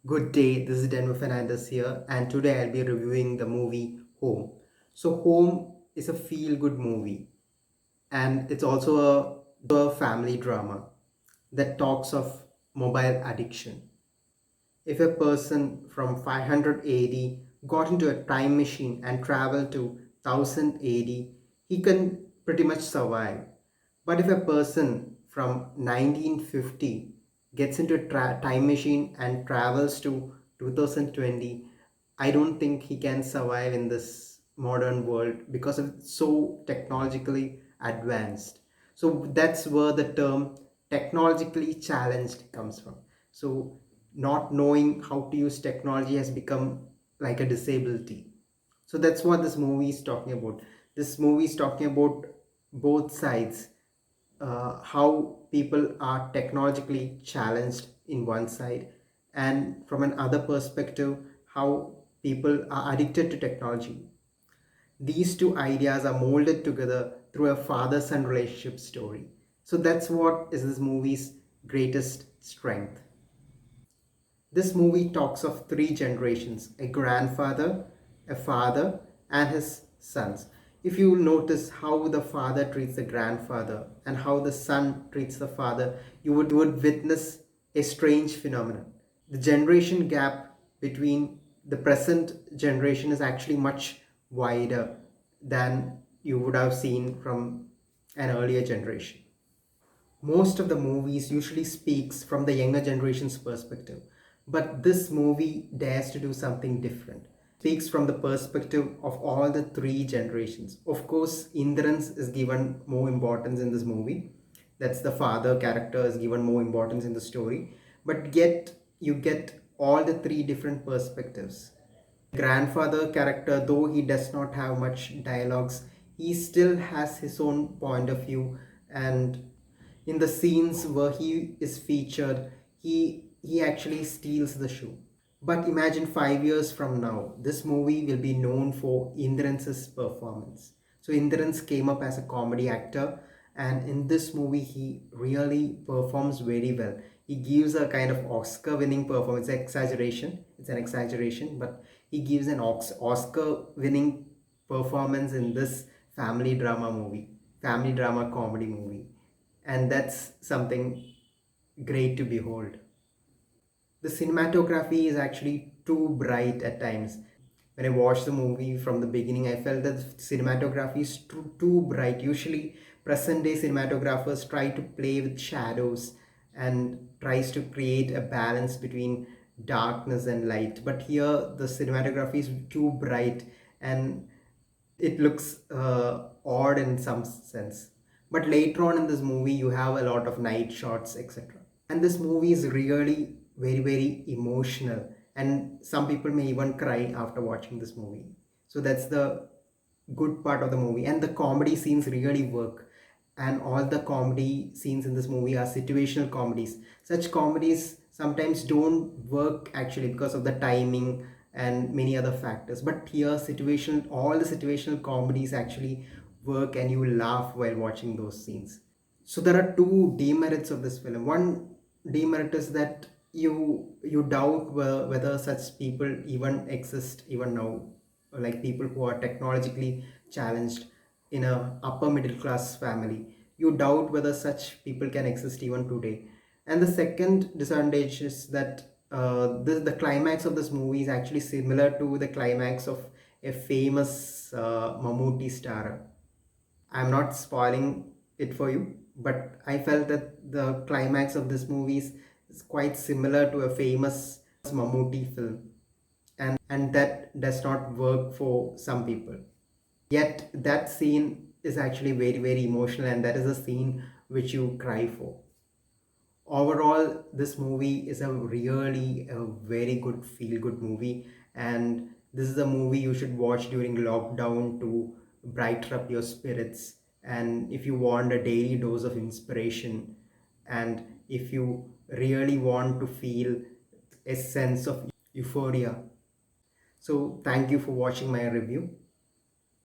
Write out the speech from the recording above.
Good day, this is Denver Fernandez here, and today I'll be reviewing the movie Home. So, Home is a feel good movie, and it's also a family drama that talks of mobile addiction. If a person from 500 AD got into a time machine and traveled to 1000 AD, he can pretty much survive. But if a person from 1950 gets into a time machine and travels to 2020, I don't think he can survive in this modern world because it's so technologically advanced. So that's where the term technologically challenged comes from. So not knowing how to use technology has become like a disability. So that's what this movie is talking about. This movie is talking about both sides, how people are technologically challenged in one side, and from another perspective, how people are addicted to technology. These two ideas are molded together through a father-son relationship story. So that's what is this movie's greatest strength. This movie talks of three generations: a grandfather, a father, and his sons. If you notice how the father treats the grandfather and how the son treats the father, you would witness a strange phenomenon. The generation gap between the present generation is actually much wider than you would have seen from an earlier generation. Most of the movies usually speaks from the younger generation's perspective, but this movie dares to do something different. Speaks from the perspective of all the three generations. Of course, Indran's is given more importance in this movie. That's the father character is given more importance in the story, but yet you get all the three different perspectives. Grandfather character, though he does not have much dialogues, he still has his own point of view, and in the scenes where he is featured, he actually steals the show. But imagine 5 years from now, this movie will be known for Indran's performance. So Indrans came up as a comedy actor, and in this movie, he really performs very well. He gives a kind of Oscar-winning performance. Exaggeration. It's an exaggeration, but he gives an Oscar-winning performance in this family drama comedy movie, and that's something great to behold. The cinematography is actually too bright at times. When I watched the movie from the beginning, I felt that cinematography is too bright. Usually, present day cinematographers try to play with shadows and tries to create a balance between darkness and light. But here, the cinematography is too bright and it looks odd in some sense. But later on in this movie, you have a lot of night shots, etc. And this movie is really very emotional, and some people may even cry after watching this movie. So that's the good part of the movie, and the comedy scenes really work. And all the comedy scenes in this movie are situational comedies. Such comedies sometimes don't work actually because of the timing and many other factors, but here situational all the situational comedies actually work, and you will laugh while watching those scenes. So there are two demerits of this film. One demerit is that you doubt whether such people even exist even now, like people who are technologically challenged in a upper middle class family. You doubt whether such people can exist even today. And the second disadvantage is that the climax of this movie is actually similar to the climax of a famous Mammootty star. I'm not spoiling it for you, but I felt that the climax of this movie is quite similar to a famous Mammootty film, and that does not work for some people. Yet that scene is actually very emotional, and that is a scene which you cry for. Overall, this movie is a very good feel good movie, and this is a movie you should watch during lockdown to brighten up your spirits, and if you want a daily dose of inspiration, and if you really want to feel a sense of euphoria. So thank you for watching my review.